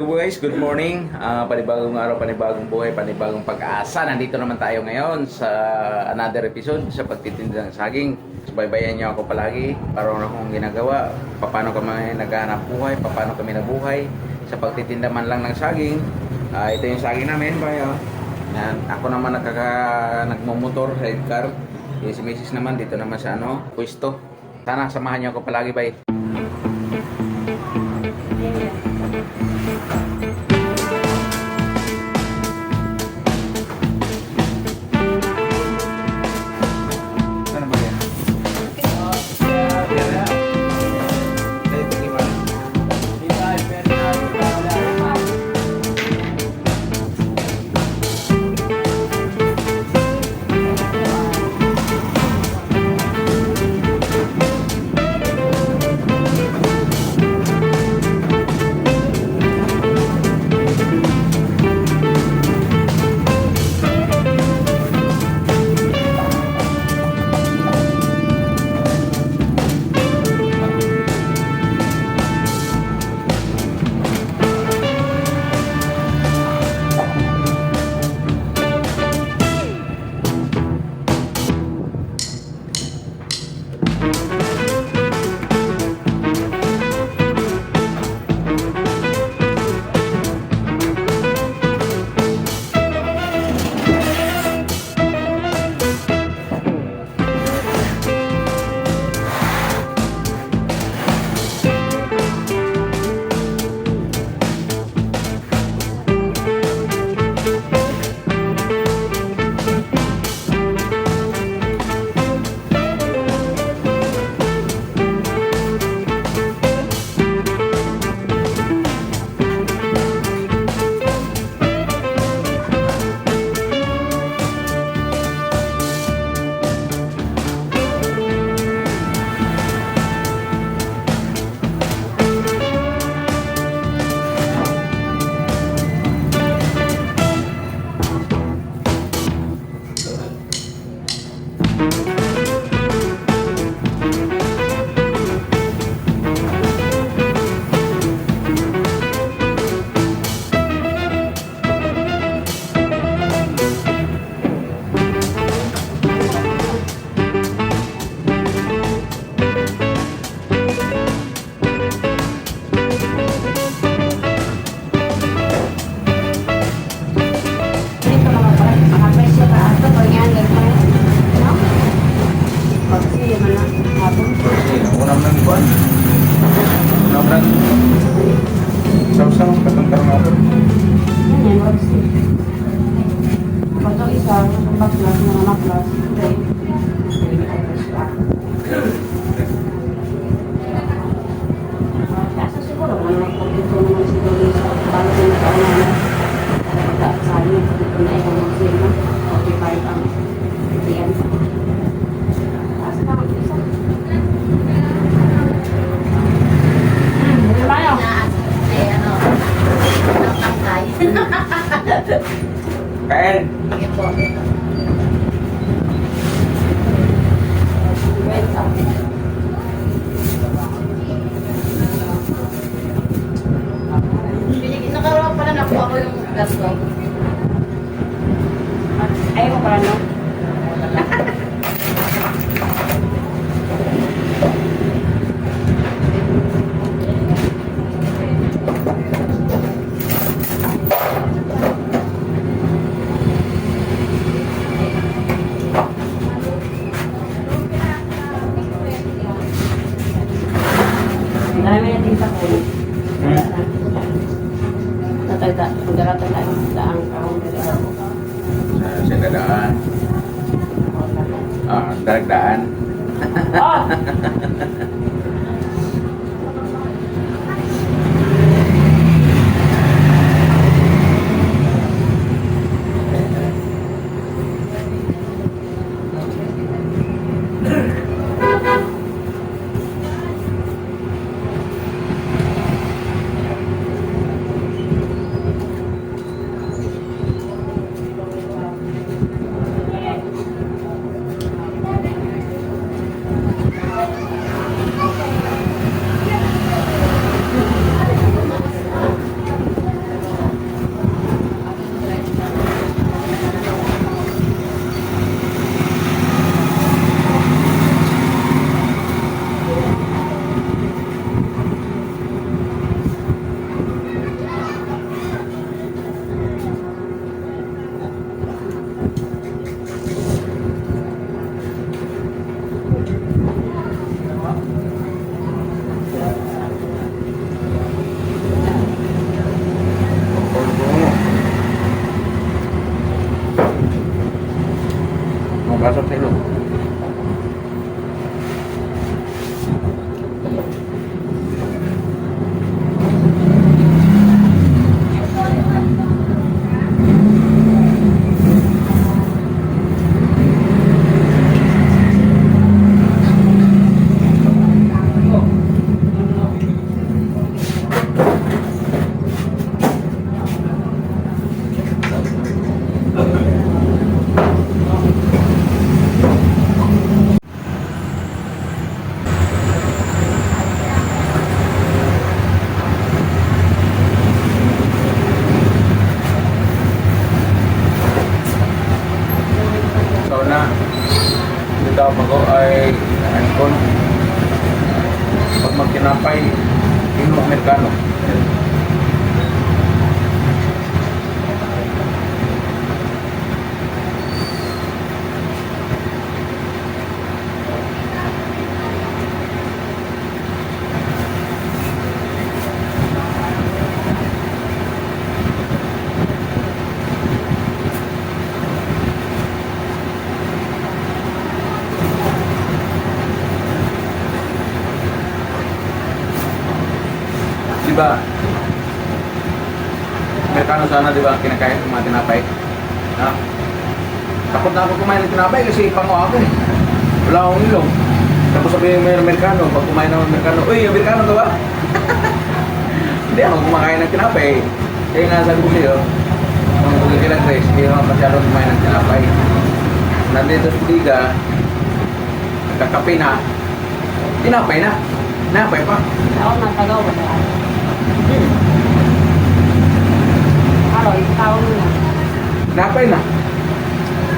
So guys, good morning. Panibagong araw, panibagong buhay, panibagong pag-asa. Nandito naman tayo ngayon sa another episode sa pagtitinda ng saging. Subaybayan niyo ako palagi para akong ginagawa. Paano kami naghahanap buhay, paano kami nabuhay sa pagtitinda man lang ng saging. Ito yung saging namin, bayo. Yan. Ako naman nagmumotor, sidecar. Si Mrs. naman dito naman sa pwesto. Sana samahan niyo ako palagi, bay. Sausang katang-tarang natin. Yan, what's it? Pagka isa, baklas, mga maklas, okay. Kasi siguro, nagpagdito naman siguro sa bago din sa ano, sa amin, dito na ikaw mag-sale, 45 ang yan. Kasi naman isa. Tayo. Kain! Nakaroon pala na po ako yung gas ko. Ayaw mo pala, no? Dami na din sa kulo. Magdaratan tayo ng daang kahong dalawa. Sa dadaan. Daragdaan. Oh! Pasok sa ilong. So na, dito ako ay ankon. Pag magkinapay, ino Amerikano. Diba? Amerikano sana, diba? Kinakain ng mga tinapay. Ha? Takot na ako kumain ng tinapay kasi pango ako eh. Wala akong ilong. Tapos sabihin mo yung Amerikano, pag kumain ng Amerikano, uy, Amerikano ka ba? Hindi ako kumakain ng tinapay. Kaya nga sabi ko sa'yo, kung magkikilang Grace, hindi ako masyadong kumain ng tinapay. Nandito sa Liga, nagkakape na, tinapay na. Tinapay pa. Ako natagaw ba sa Alo, ikaw na. Tinapay na.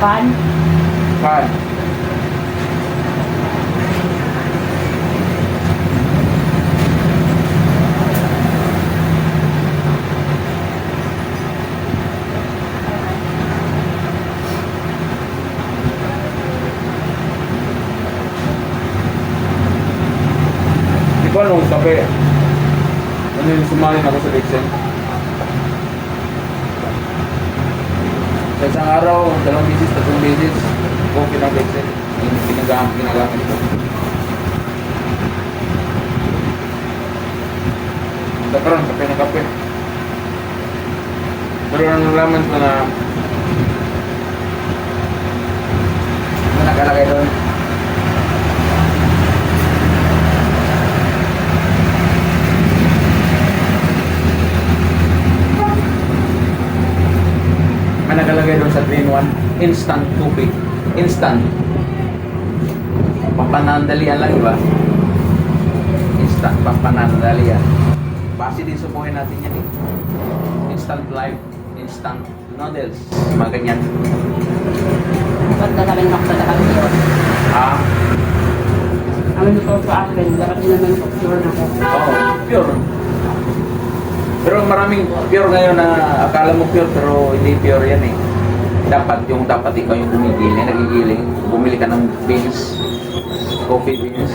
Pan? Pan. Di ko anong kape. Ano yung sumahin ako sa Dixon? Sa isang araw, 2 beses, 3 beses, coffee ng Dixon. Yung ginagamit ko. Nagkaroon, kape na kape. Pero nalaman ko na nakalagay doon. May nakalagay doon sa 3-in-1, instant coffee. Instant. Papanandalian lang, di ba? Instant, papanandalian. Base din sa buhay natin yan eh. Instant life, instant noodles, mga ganyan. Ba't dadalhin ako sa Dakatiyo? Ah, Amin ito sa akin, dapat din naman ko pure na ko. oo, pure. Pero maraming pure ngayon na akala mo pure pero hindi pure yan eh. Dapat ikaw yung gumigiling, nagigiling. Bumili ka ng beans, coffee beans.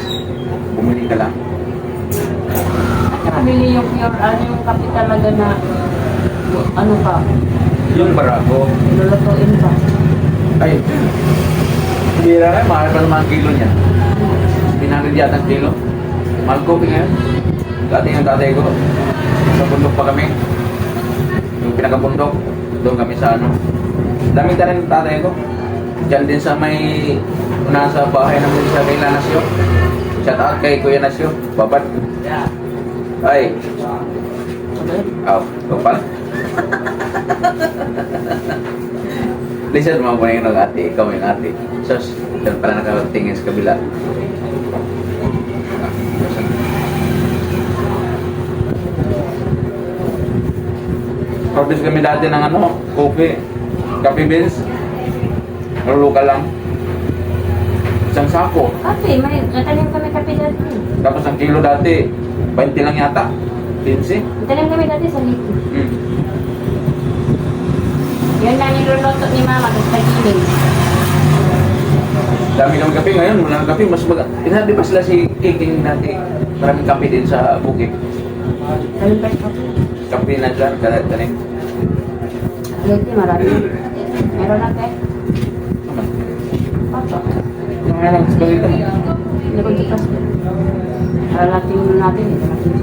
Bumili ka lang. Nakabili yung pure, ano yung kape talaga na, ano pa, Yung barago. lulutuin pa. Ay, bira na, mahal pa naman ang kilo niya. 100 yata ang kilo. Mahal coffee ngayon. Dati yung tatay ko, sa bundok pa kami. Yung pinakabundok, doon kami sa ano. Daming tanim ng tatay ko. Diyan din sa may, una sa bahay namin sa kay Lanasyo. Shout out kay Kuya Nasyo. Babat. Ay. Aw, kapal. Listen mo po yung ate, ikaw yung ate. Sos, dyan pala nakatingin sa kabila. Produce kami dati ng ano, coffee, coffee beans. Malulo lang. Isang sako. Kape, may natanim kami kape dati. Tapos ang kilo dati, 20 lang yata. 15. Natanim kami dati sa Liki. Hmm. Yun lang niluluto ni Mama, tapos pagiling. Dami ng kape ngayon, walang kape. Mas di ba sila si Kiking dati? Maraming kape din sa bukid. Tanim pa siya. Kape na dyan, tanim. Liki, marami. Meron na pe. Naman. Pag Yung nga lang, sabagay ka mo. Hindi ko dito. Lalating natin eh. Lalating.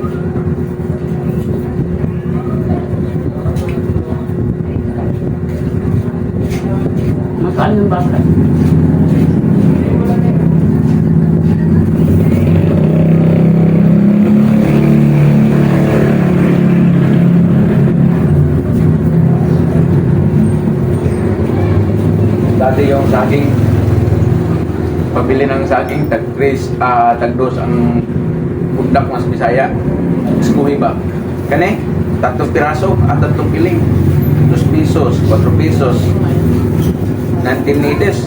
Magkaan yung baka. Dati yung saging, pabili ng saging, tag-dos ang bundak mas Bisaya. Skuhi ba? Kani, 3 piraso at 3 piling. 2 pesos, 4 pesos. 19 liters.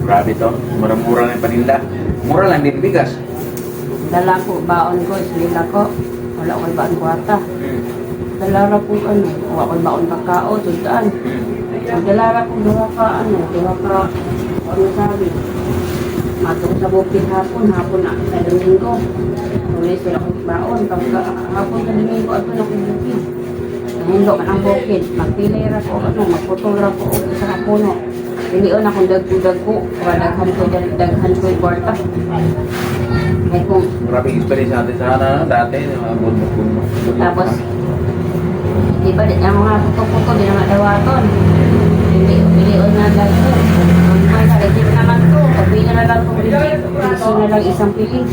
Grabe to, murang-mura ng paninda. Mura lang din bigas. Dala ko, baon ko, islila ko. Wala ko baon kwarta. Dala ko ano, wala ko baon kakao, tundaan. Dala ko dala ka ano sabi. Matong sa bukid hapon na sa Domingo. Tuloy sila ko baon, hapon sa Domingo at na ko bukid. Nahindo man ang bukid, magpilay ra ko, magputol ra ko, isa ka puno. Ilion akong dag ko, daghan ko yung kwarta. May kung, Grabe experience natin sa dati, mga bunok-bunok. tapos, di ba, ang mga puto-puto, di naman dawaton. Ilion na lang ko. Ang legit naman ko, pabili na lang kong legit. Piso na lang isang piling.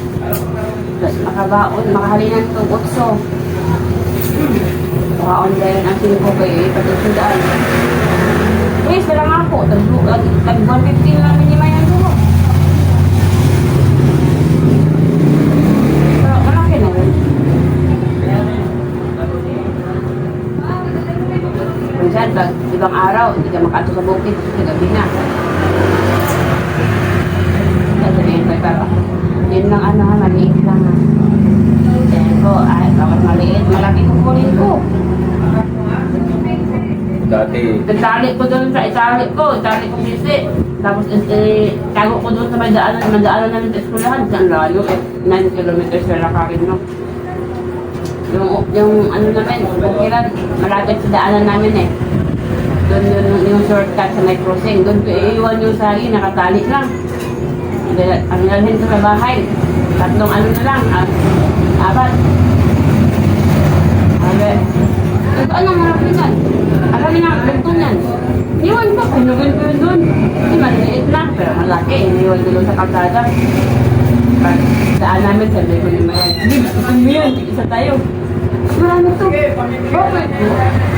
Tapos makabaon, makahalinan ko, utso. Maka-online ang sino kayo, ipatutudaan. Please, lang ako. Tag-115 lang minimay ang duho. Pero malaki na rin. Minsan, pag ibang araw, hindi ka makato sa bukid, sa gabi na. Sasabihin ko, pero yun lang ano ha, maliit lang ha. Sabihin ko, ay, bakit maliit? Malaki kukunin ko. Dati, Nagtali ko doon sa itali ko sisi. Tapos tago ko doon sa madaanan namin sa eskwelahan. Saan layo 9 kilometers sa lakarin no. Yung ano namin, bukiran, malapit sa daanan namin eh. Doon yung shortcut sa night crossing. Doon ko iiwan yung sari, nakatali lang. Ang nalhin ko sa bahay. Tatlong ano na lang, 4. Ito anong harap niyan? Alam niya, ganito niyan. Iniwan ko, pinugin ko yun doon. Hindi, maliit lang, pero malaki. Iniwan ko doon sa kalsada. Saan namin, sabi ko naman yan. Hindi, gusto mo yun, isa tayo. Marami to. Bakit?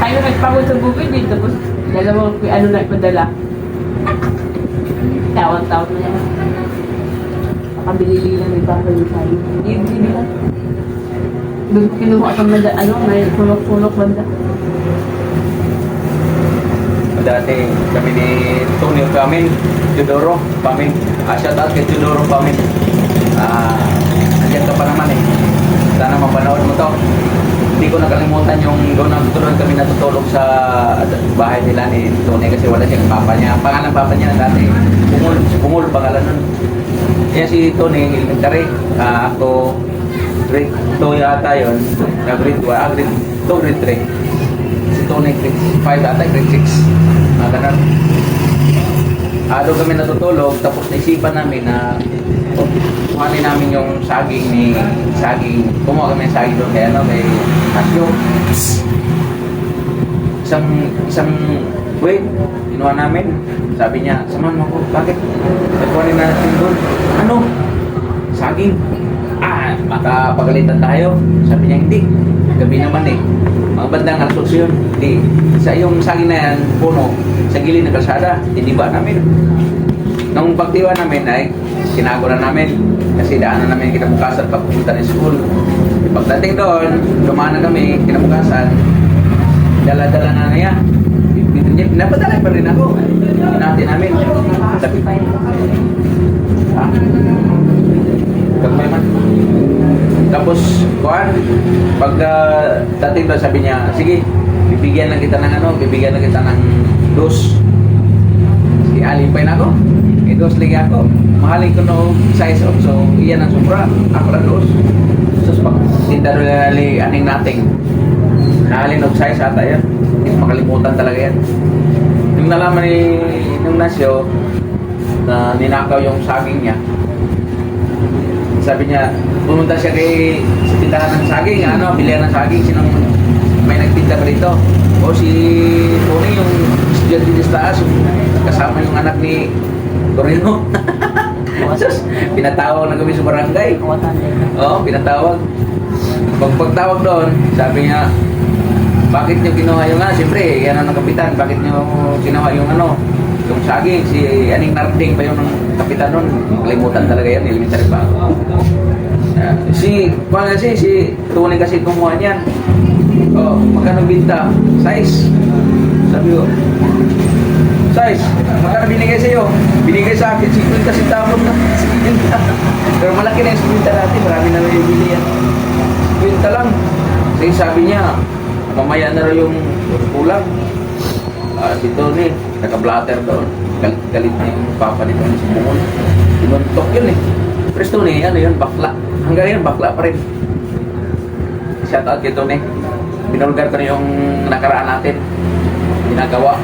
Tayo nagpagod sa bukid din, tapos dalawang ano na ipadala. Tawag-tawag na yan. Pakabili lang, may baka yung sayo. Hindi lang. Doon ko kinuha sa may sulok-sulok banda. dati kami ni Tony Pamin, Teodoro Pamin. Shout out kay Teodoro Pamin. Nandiyan ka pa naman eh. Sana mapanood mo to. Hindi ko nakalimutan yung doon kami natutulog sa bahay nila ni Tony kasi wala siyang papa niya. Ang pangalan papa niya dati, Pungol pangalan nun. Kaya si Tony, elementary, ako, grade 2 yata yun, grade 2, grade 2, grade 3. Si Tony, grade 5 ata, grade 6. Ganun. Doon kami natutulog, tapos naisipan namin na kuhanin namin yung saging, kumuha kami ng saging doon kaya kay Casio. Isang wait, kinuha namin. Sabi niya, samahan mo ko, bakit? Kuhanin natin doon. Ano? Saging. Makapagalitan tayo. Sabi niya, hindi. Gabi naman eh. Mga bandang alas 8 yun. Hindi. Sa yung saging na yan, puno, sa gilid ng kalsada, tiniba namin. Nung pagdiwa namin ay tinago na namin kasi daanan namin kinabukasan pagpunta ng school. Pagdating doon, dumaan na kami kinabukasan, dala-dala na niya. Napadala pa rin ako. Hinati namin. Pagmayman. Tapos, pag dating doon, sabi niya, sige, bibigyan lang kita ng dos. Sige, alipay na ako. Dos lagi ako. Mahalin ko no size of so iyan ang sobra. Ako lang dos. So pag tinda doon aning nating nahalin og size ata yan. Hindi makalimutan talaga yan. Yung nalaman ni nung Nasyo na ninakaw yung saging niya. Sabi niya, pumunta siya sa tindahan ng saging, bilihan ng saging, sinong may nagtinda ba dito? O si Tony, yung estudyante sa taas, yung kasama yung anak ni Torino. Sus, pinatawag na kami sa barangay. Oo, pinatawag. Pagtawag doon, sabi niya, bakit niyo ginawa yung siyempre, yan ang kapitan, bakit niyo ginawa yung yung saging, si Aning Narding pa yung kapitan nun, kalimutan talaga yan, elementary pa. Si Tony kasi kumuha niyan. Oh, magkano binta? Size. Sabi ko, size, magkano binigay sa'yo? Binigay sa akin, 50 kasi tapon na. Pero malaki na yung 50 natin, marami na rin yung bili yan. 50 lang. Kasi sabi niya, mamaya na rin yung kulang. Si Tony, naka-blatter doon. Galit na yung papa nito sa bukol. Pinuntok yun eh. Pero si Tony, yun, bakla. Hanggang yun, bakla pa rin. Shout out kay Tony. Binulgar ko na yung nakaraan natin. Ginagawa.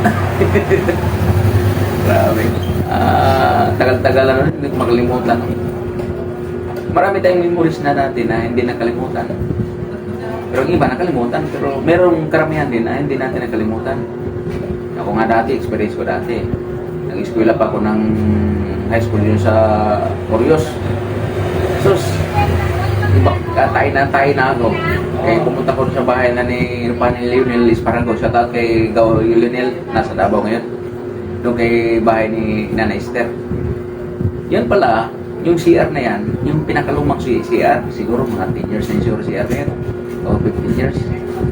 Grabe. Tagal-tagal na rin, hindi ko makalimutan. Marami tayong memories na natin na hindi nakalimutan. Pero yung iba nakalimutan. Pero merong karamihan din na hindi natin nakalimutan. Ako nga dati, experience ko dati. Nag-eskwela pa ako ng high school yun sa Corios. Sus, iba, tayo na ako. Kaya pumunta ko sa bahay na ni Lionel Isparango. Shout out kay Lionel, nasa Davao ngayon. Doon kay bahay ni Nana Esther. Yan pala, yung CR na yan, yung pinakalumang CR, siguro mga 10 years na yung siguro CR na yan. O 15 years.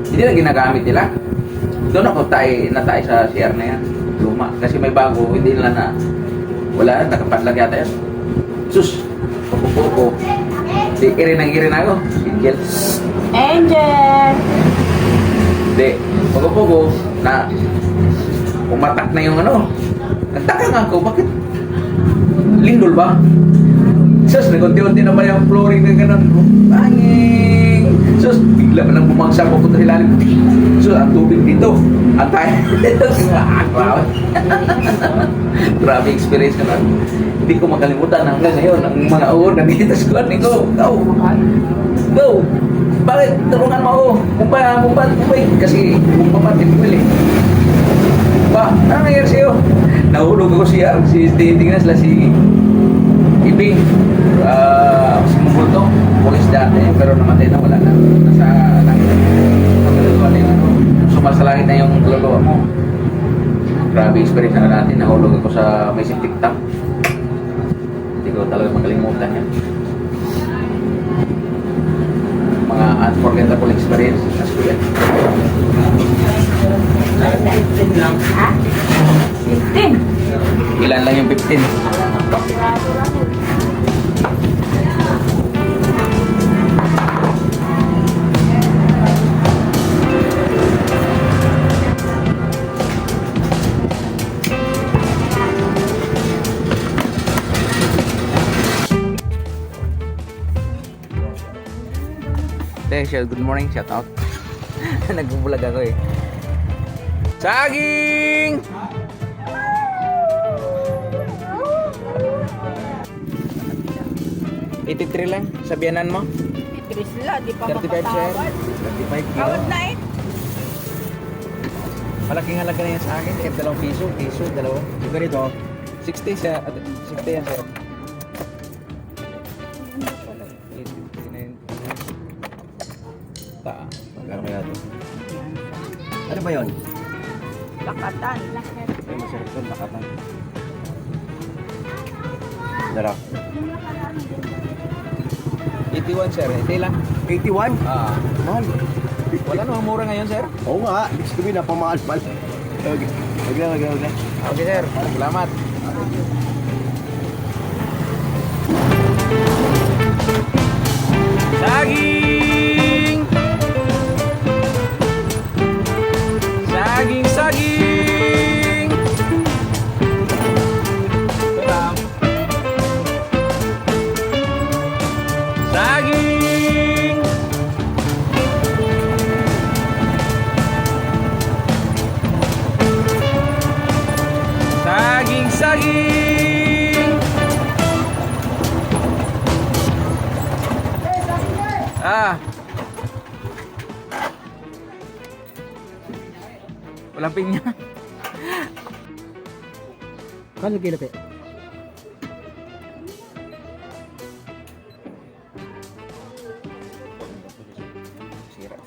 Hindi na ginagamit nila. Doon ako tayo sa CR na yan. Luma. Kasi may bago, hindi nila na wala, nakapadlag yata yan. Sus! Pupupo. Irin ako. Angel. Angel! Hindi. Pupupo na umatak na yung Nagtaka nga ako, bakit? Lindol ba? Sus, nagunti-unti naman yung flooring na gano'n. Banging! Sus, bigla pa nang bumagsak ko sa ilalim. Sus, ang tubig dito. Ang tayo. Grabe experience ka na. Hindi ko makalimutan hanggang ngayon. Ang mga uod, namitas ko. Go! Bakit? Tulungan mo ako. Kumpay. Kasi kumpapatin ko eh. Ba, ano nangyari sa'yo? Nahulog ako siya. Tingnan sila si Ibing. Si Mugulto. Police dati. Pero namatay na. Wala na. Nasa langit. Nakaluluwa na yung sumasalangit na yung kaluluwa mo. Grabe experience na natin. Nahulog ako sa may septic tank. Hindi ko talaga makalimutan yan. Mga unforgettable experience. As ko yan. 15 lang. Ha? 15? Ilan lang yung 15? Good morning, shout out. Nagbubulag ako eh. Saging! $83 lang, sabihanan mo? Titris sila, di pa 35 sir. 35 kilo. Tawad na eh. Malaking halaga na yan sa akin. Kahit piso, dalawa. Yung ganito, 60 siya. 60 yan sir. Magkano kaya ito? Ano ba yun? Lakatan. Ay, masarap ito, lakatan. Darap. 81 sir, ito lang. 81? Mahal. Wala namang mura ngayon sir. Oo nga, ibig sabihin na pamahal-mahal. Okay. Okay sir, salamat. Saging! Saging! Saging! Saging! Walang pinya. Kano kilo pe? Sira.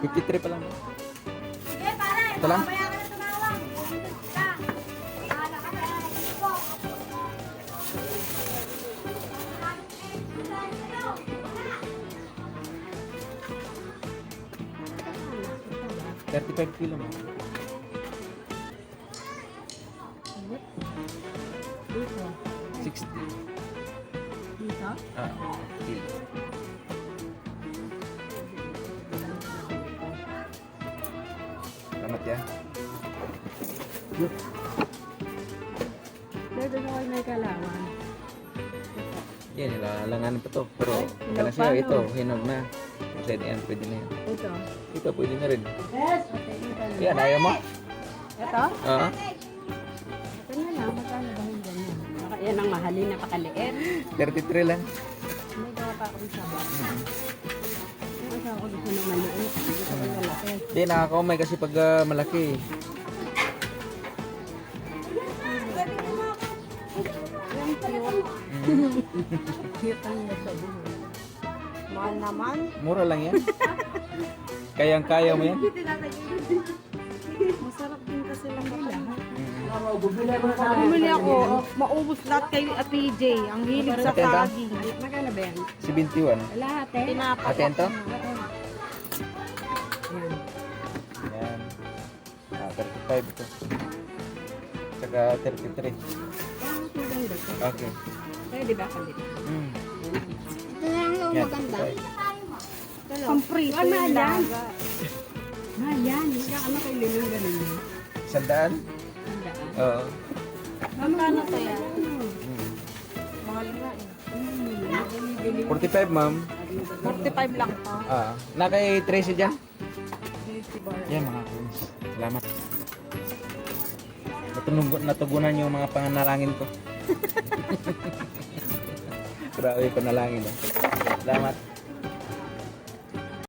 53 pa lang. Ito lang? $35 kilo mo. Dito. 60. Dito? Kilo. Salamat ya. Dito ako may kalawan. Yan, nilalanganan pa to. Pero, hinog kana siya, pa, ito, no? hinog na. Pwede yan, pwede na yan. Ito. Ito, pwede na rin. Yes! Okay, ito na. Yan, ayaw mo? Ito? Oo. Ito na lang. Magkano ba yung ganyan? Baka yan ang mahalin, napakaliit. 33 lang. May gawa pa akong sabaw. Yung isa ako gusto ng maliit. Gusto ko yung malaki. Hindi, nakakaumay kasi pag malaki. Yung cute. Cute ang nasa buho. Mahal naman. Mura lang yan. Kayang-kaya mo yan. Masarap din kasi lang lahat. Bumili ako, maubos lahat kay PJ. Ang hilig sa Atenta? saging. Magkano ba yan? 71. Lahat eh. Tinapa ko. Atento? Yan. Yan. 35 ito. Saka 33. Parang maganda to. Okay. Pwede ba kalit? Mm. Ito na lang yung Yan. maganda. Dalawa. Pamprito Mahal yung yan. laga. Mahal yan. Hindi ka ano kay Limang ganun yun. 100? Tandaan. Oo. Magkano to yan? Mm. Mahal nga eh. 45, ma'am. 45 lang to. Na kay Tracy dyan? 50 bar. Yan, mga friends. Salamat. Natugunan yung mga panganalangin ko. Grabe panalangin. Salamat.